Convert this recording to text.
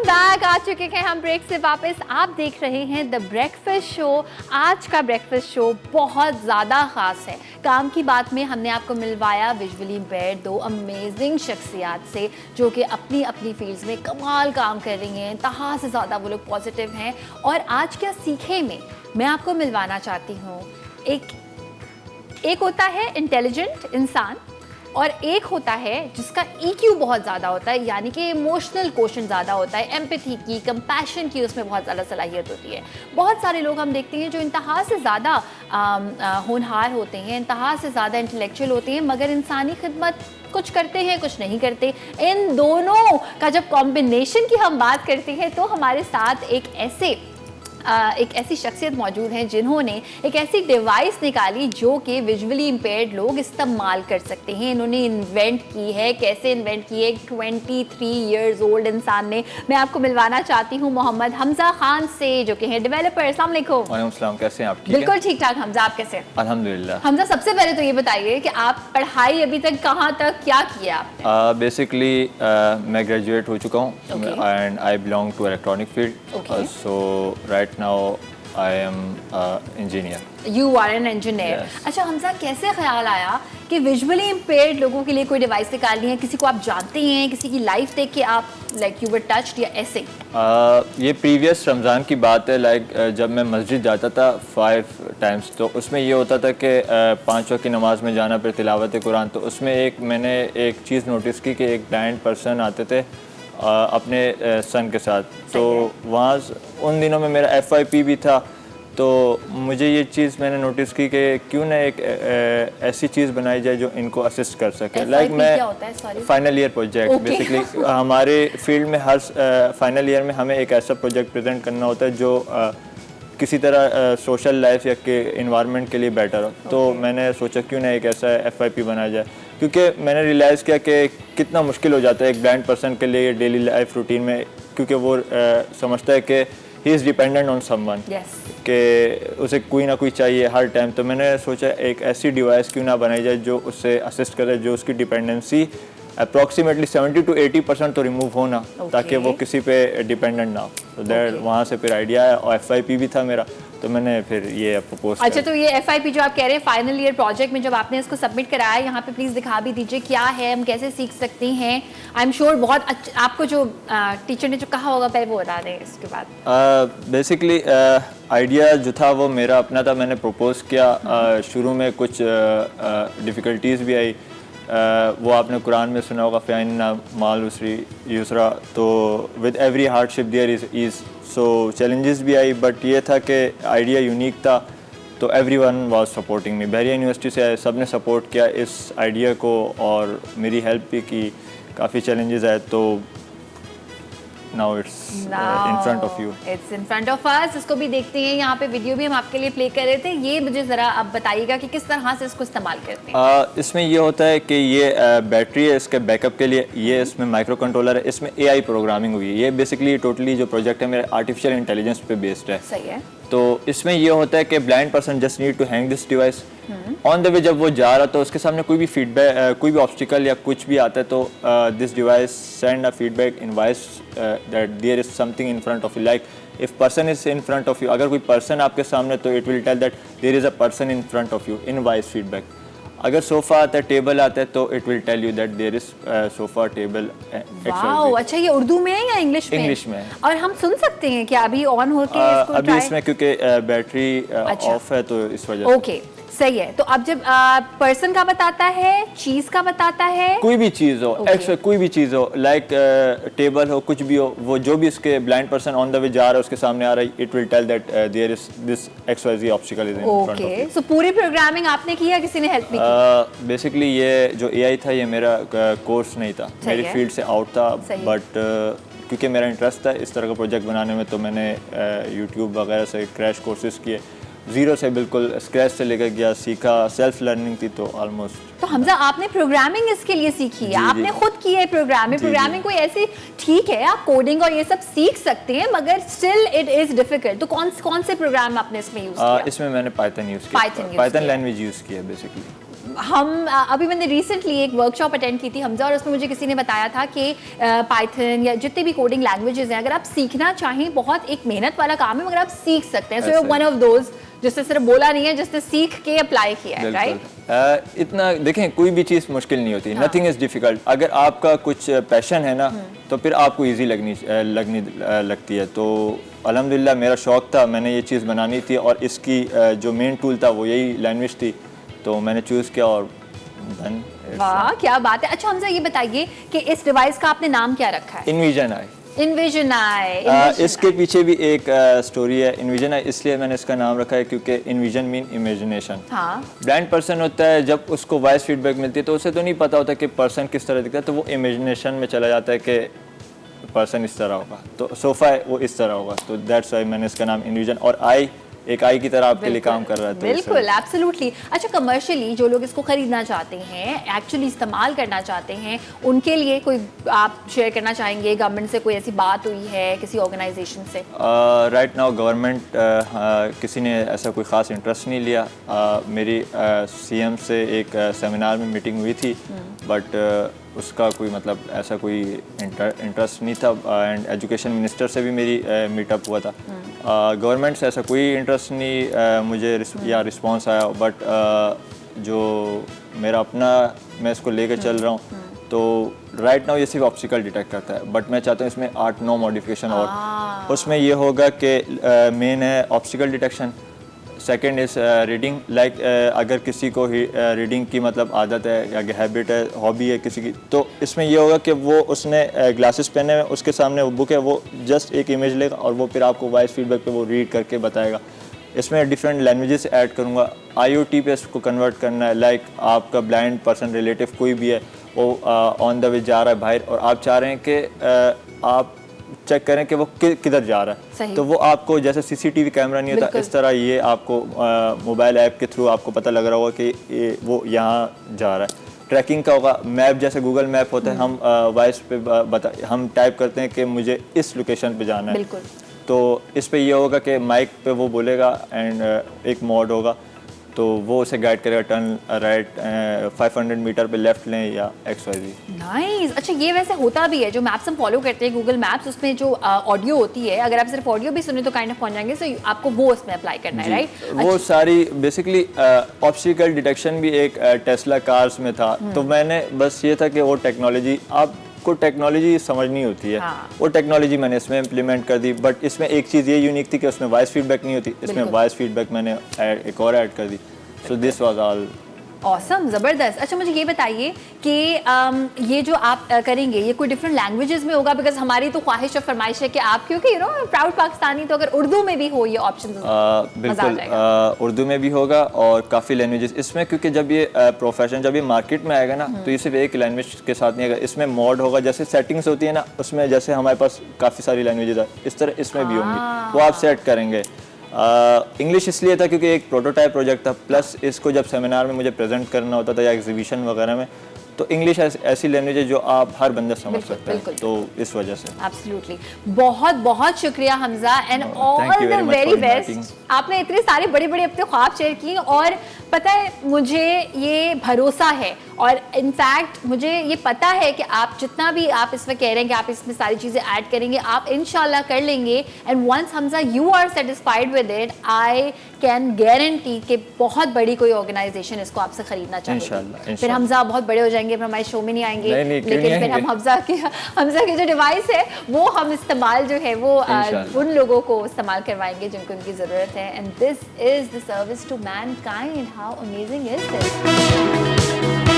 Back आ चुके हैं हम ब्रेक से वापस। आप देख रहे हैं द ब्रेकफास्ट शो। आज का ब्रेकफास्ट शो बहुत ज़्यादा ख़ास है। काम की बात में हमने आपको मिलवाया विजुअली इम्पेयर्ड दो अमेजिंग शख्सियात से, जो कि अपनी अपनी फील्ड्स में कमाल काम कर रही हैं। इंतहा से ज़्यादा वो लोग पॉजिटिव हैं। और आज क्या सीखे में मैं आपको मिलवाना चाहती हूँ, एक होता है इंटेलिजेंट इंसान और एक होता है जिसका EQ बहुत ज़्यादा होता है, यानी कि इमोशनल क्वोशंट ज़्यादा होता है, एम्पैथी की, कंपैशन की उसमें बहुत ज़्यादा सलाहियत होती है। बहुत सारे लोग हम देखते हैं जो इंतहा से ज़्यादा होनहार होते हैं, इंतहा से ज़्यादा इंटेलेक्चुअल होते हैं, मगर इंसानी खिदमत कुछ करते हैं कुछ नहीं करते। इन दोनों का जब कॉम्बिनेशन की हम बात करते हैं तो हमारे साथ एक ऐसी शख्सियत मौजूद हैं जिन्होंने एक ऐसी डिवाइस निकाली जो कि विजुअली इम्पेयर्ड लोग इस्तेमाल कर सकते हैं। इन्होंने इन्वेंट की है। कैसे इन्वेंट की है? 23 इयर्स ओल्ड इंसान ने। मैं आपको मिलवाना चाहती हूँ मोहम्मद हमजा खान से, जो कि हैं डेवलपर। अस्सलाम वालेकुम। वालेकुम सलाम, कैसे हैं आप? ठीक बिल्कुल ठीक ठाक हमजा, आप कैसे? अल्हम्दुलिल्लाह। हमजा, सबसे पहले तो ये बताइए कि आप पढ़ाई अभी तक कहाँ तक क्या किया आपने? बेसिकली मैं ग्रेजुएट हो चुका हूँ and I belong to electronic field, so right now I am engineer. You are an engineer. अच्छा हमजा, कैसे ख्याल आया कि विजुअली इम्पेयर्ड लोगों के लिए कोई डिवाइस निकालनी है? किसी को आप जानते हैं, किसी की लाइफ देख के आप लाइक यू वर टच्ड या ऐसे? ये प्रीवियस रमज़ान की बात है। जब मैं मस्जिद जाता था 5 टाइम्स, तो उसमें ये होता था कि 5 वक्त की नमाज़ में जाना, फिर तिलावत कुरान। तो उसमें मैंने एक चीज़ नोटिस की कि एक ब्लाइंड पर्सन आते थे अपने सन के साथ। तो वहाँ उन दिनों में मेरा FYP भी था, तो मुझे ये चीज़ मैंने नोटिस की कि क्यों ना एक ऐसी चीज़ बनाई जाए जो इनको असिस्ट कर सके। लाइक मैं फाइनल ईयर प्रोजेक्ट बेसिकली हमारे फील्ड में हर फाइनल ईयर में हमें एक ऐसा प्रोजेक्ट प्रेजेंट करना होता है जो किसी तरह सोशल लाइफ या के इन्वायरमेंट के लिए बेटर हो। तो मैंने सोचा क्यों ना एक ऐसा FYP बनाया जाए, क्योंकि मैंने रियलाइज़ किया कि कितना मुश्किल हो जाता है एक ब्लाइंड पर्सन के लिए डेली लाइफ रूटीन में, क्योंकि वो समझता है कि he is dependent on someone, कि उसे कोई ना कोई चाहिए हर टाइम। तो मैंने सोचा एक ऐसी डिवाइस क्यों ना बनाई जाए जो उससे असिस्ट करे, जो उसकी डिपेंडेंसी अप्रॉक्सीमेटली 70 to 80% तो रिमूव होना, ताकि वो किसी पे डिपेंडेंट ना हो। तो दैट वहाँ से फिर आइडिया आया, और FYP भी था मेरा, तो मैंने फिर ये प्रपोज। अच्छा, तो ये FYP जो आप कह रहे हैं फाइनल ईयर प्रोजेक्ट में जब आपने इसको सबमिट कराया, यहाँ पे प्लीज़ दिखा भी दीजिए क्या है, हम कैसे सीख सकते हैं? आई एम श्योर बहुत अच्छा आपको जो टीचर ने जो कहा होगा पहले वो बता दें इसके बाद। बेसिकली आइडिया जो था वो मेरा अपना था। मैंने प्रपोज किया, शुरू में कुछ डिफ़िकल्टीज़ भी आई। वो आपने कुरान में सुना होगा, फ़ैन्ना माल उसरी यूसरा, तो with every hardship there is ease. So challenges भी आई, बट ये था कि आइडिया यूनिक था, तो everyone was supporting me. Bahria university से सब ने सपोर्ट किया इस आइडिया को और मेरी हेल्प भी की। काफ़ी चैलेंजेस आए, तो now it's in front of you, it's in front of us. इसको भी देखते हैं, यहाँ पे वीडियो भी हम आपके लिए प्ले कर रहे थे। ये मुझे ज़रा आप बताइएगा कि किस तरह से इसको इस्तेमाल करते हैं। इसमें ये होता है कि ये बैटरी है इसके बैकअप के लिए, ये इसमें माइक्रो कंट्रोलर है, इसमें AI प्रोग्रामिंग हुई है। ये बेसिकली टोटली जो प्रोजेक्ट है मेरा आर्टिफिशियल इंटेलिजेंस पे बेस्ड है। सही है। तो इसमें ये होता है कि blind person just need to hang this device on the way. जब वो जा रहा तो उसके सामने कोई भी फीडबैक, कोई भी ऑब्स्टिकल या कुछ भी आता है, तो this device send a feedback in voice that there is something in front of you. Like if person is in front of you, अगर कोई पर्सन आपके सामने, तो it will tell that there is a person in front of you in voice feedback. अगर sofa आता है, table आता है, तो it will tell you that there is sofa table. Wow, अच्छा, ये उर्दू में है या इंग्लिश में? इंग्लिश में। और हम सुन सकते हैं क्या अभी ऑन होके इसको? अभी इसमें क्योंकि बैटरी ऑफ है, तो इस वजह से। ओके, सही है। तो अब जब पर्सन का बताता है, चीज का बताता है, कोई भी चीज़ हो, कोई भी चीज़ हो, लाइक टेबल हो, कुछ भी हो, वो जो भी इसके blind person on the way जा रहा है उसके सामने आ रहा है, it will tell that there is this XYZ obstacle is in front of you. So पूरी प्रोग्रामिंग आपने की या किसी ने हेल्प भी की? बेसिकली ये जो AI था, ये मेरा कोर्स नहीं था, मेरी फील्ड से आउट था, बट क्योंकि मेरा इंटरेस्ट था इस तरह का प्रोजेक्ट बनाने में, तो मैंने यूट्यूब वगैरह से क्रैश कोर्सेज किए, ज़ीरो से बिल्कुल स्क्रैच से लेकर गया, सीखा, सेल्फ लर्निंग थी, तो ऑलमोस्ट। तो हमजा, आपने प्रोग्रामिंग इसके लिए सीखी है, आपने खुद की है प्रोग्रामिंग कोई ऐसी, ठीक है आप कोडिंग और ये सब सीख सकते हैं, मगर स्टिल इट इज डिफिकल्ट। तो कौन से प्रोग्राम आपने इसमें यूज किया? इसमें मैंने पाइथन यूज़ किया, पाइथन लैंग्वेज यूज़ किया बेसिकली। हम अभी मैंने रिसेंटली एक वर्कशॉप अटेंड की थी हमजा, और उसमें मुझे किसी ने बताया था कि पाइथन या जितने भी कोडिंग लैंग्वेजेस हैं, अगर आप सीखना चाहें, बहुत एक मेहनत वाला काम है मगर आप सीख सकते हैं। So you one of those जिसने सिर्फ बोला नहीं है, जिसने सीख के अप्लाई किया है, राइट? इतना देखें, कोई भी चीज़ मुश्किल नहीं होती, नथिंग इज़ डिफ़िकल्ट। अगर आपका कुछ पैशन है ना, तो फिर आपको इजी लगती है। तो अल्हम्दुलिल्लाह मेरा शौक़ था, मैंने ये चीज़ बनानी थी, और इसकी जो मेन टूल था वो यही लैंग्वेज थी, तो मैंने चूज़ किया और डन। वाह क्या बात है। अच्छा हमजा ये बताइए कि इस डिवाइस का आपने नाम क्या रखा है? इनविजन आई। इनविजन आई। इसके पीछे भी एक स्टोरी है। इनविजन आई इसलिए मैंने इसका नाम रखा है क्योंकि इनविजन मीन इमेजिनेशन। हाँ। ब्लाइंड पर्सन होता है, जब उसको वॉइस फीडबैक मिलती है तो उसे तो नहीं पता होता कि पर्सन किस तरह दिखता है, तो वो इमेजिनेशन में चला जाता है कि पर्सन इस तरह होगा, तो सोफ़ा है वो इस तरह होगा, तो दैट्स वाई मैंने इसका नाम इनविजन, और आई एक आई की तरह आपके लिए काम कर रहा है। बिल्कुल, एब्सोल्युटली। अच्छा, कमर्शियली जो लोग इसको खरीदना चाहते हैं, एक्चुअली इस्तेमाल करना चाहते हैं, उनके लिए कोई आप शेयर करना चाहेंगे? गवर्नमेंट से कोई ऐसी बात हुई है, किसी ऑर्गेनाइजेशन से? राइट नाउ गवर्नमेंट किसी ने ऐसा कोई ख़ास इंटरेस्ट नहीं लिया। मेरी सीएम से एक सेमिनार में मीटिंग हुई थी, बट उसका कोई मतलब ऐसा कोई इंटरेस्ट नहीं था, एंड एजुकेशन मिनिस्टर से भी मेरी मीटअप हुआ था। गवर्नमेंट से ऐसा कोई इंटरेस्ट नहीं मुझे या रिस्पांस आया, बट जो मेरा अपना मैं इसको लेकर चल रहा हूँ, तो राइट नाउ ये सिर्फ ऑब्स्टिकल डिटेक्ट करता है, बट मैं चाहता हूँ इसमें 8-9 मॉडिफिकेशन और उसमें ये होगा कि मेन है obstacle detection, second is reading, like अगर किसी को रीडिंग की मतलब आदत है या हैबिट है, हॉबी है किसी की, तो इसमें ये होगा कि वो उसने ग्लासेस पहने हुए, उसके सामने वो बुक है, वो जस्ट एक इमेज लेगा और वो फिर आपको वॉइस फीडबैक पे वो रीड करके बताएगा। इसमें डिफरेंट लैंग्वेजेस ऐड करूँगा, IoT पे इसको कन्वर्ट करना है, लाइक आपका ब्लाइंड पर्सन रिलेटिव कोई भी है, वो ऑन द वे जा रहा है बाहर, और आप चाह रहे हैं कि आप चेक करें कि वो किधर जा रहा है, तो वो आपको जैसे CCTV कैमरा नहीं होता, इस तरह ये आपको मोबाइल ऐप के थ्रू आपको पता लग रहा होगा कि वो यहाँ जा रहा है। ट्रैकिंग का होगा, मैप जैसे गूगल मैप होता है, हम वॉइस पे हम टाइप करते हैं कि मुझे इस लोकेशन पे जाना है, तो इस पे ये होगा कि माइक पे वो बोलेगा, एंड एक मोड होगा, तो वो उसे गाइड करेगा, टर्न राइट 500 मीटर पे लेफ्ट लें या XYZ। नाइस। अच्छा, ये वैसे होता भी है, जो मैप्स हम फॉलो करते हैं गूगल मैप्स, उसमें जो ऑडियो होती है, अगर आप सिर्फ ऑडियो भी सुने तो काइंड ऑफ पहुंच जाएंगे, तो आपको वो उसमें अप्लाई करना है, राइट? वो सारी बेसिकली ऑब्स्टिकल डिटेक्शन भी एक टेस्ला कार्स में था, तो मैंने बस ये था कि वो टेक्नोलॉजी को टेक्नोलॉजी समझनी होती है, वो टेक्नोलॉजी मैंने इसमें इम्प्लीमेंट कर दी, बट इसमें एक चीज़ ये यूनिक थी कि उसमें वॉइस फीडबैक नहीं होती, इसमें वॉइस फीडबैक मैंने एक और ऐड कर दी, so this was all awesome, ज़बरदस्त। अच्छा, मुझे ये बताइए कि ये जो आप करेंगे ये कोई डिफरेंट लैंग्वेजेस में होगा? बिकॉज हमारी तो ख्वाहिश और फरमाइश है कि आप, क्योंकि यू नो प्राउड पाकिस्तानी, तो अगर उर्दू में भी हो ये ऑप्शन बिल्कुल उर्दू में भी होगा और काफ़ी लैंग्वेजेस इसमें, क्योंकि जब ये प्रोफेशन जब ये मार्केट में आएगा ना, तो ये सिर्फ एक लैंग्वेज के साथ नहीं आएगा, इसमें मोड होगा, जैसे सेटिंग्स होती है ना, उसमें जैसे हमारे पास काफ़ी सारी लैंग्वेजेस है, इस तरह इसमें भी होंगी, वो आप सेट करेंगे। इंग्लिश इसलिए था क्योंकि एक प्रोटोटाइप प्रोजेक्ट था, प्लस इसको जब सेमिनार में मुझे प्रेजेंट करना होता था या एग्जीबिशन वगैरह में, तो इंग्लिश ऐसी लैंग्वेज है जो आप हर बंदा समझ सकता है, तो इस वजह से। एब्सोल्युटली। बहुत बहुत शुक्रिया Hamza, and all the very best. आपने इतने सारे बड़े बड़े अपने ख्वाब शेयर किए, और पता है मुझे ये भरोसा है, और इनफैक्ट मुझे ये पता है कि आप जितना भी आप इसमें कह रहे हैं कि आप इसमें सारी चीज़ें ऐड करेंगे, आप इंशाल्लाह कर लेंगे, and once Hamza you are satisfied with it, I can guarantee कि बहुत बड़ी कोई ऑर्गेनाइजेशन इसको आपसे खरीदना चाहेगी। फिर हमजा बहुत बड़े हो जाएंगे, फिर हमारे शो में नहीं आएंगे, लेकिन फिर हम हमजा की जो डिवाइस है वो हम इस्तेमाल जो है वो उन लोगों को इस्तेमाल करवाएंगे जिनको उनकी ज़रूरत है, and this is the service to mankind. How amazing is this?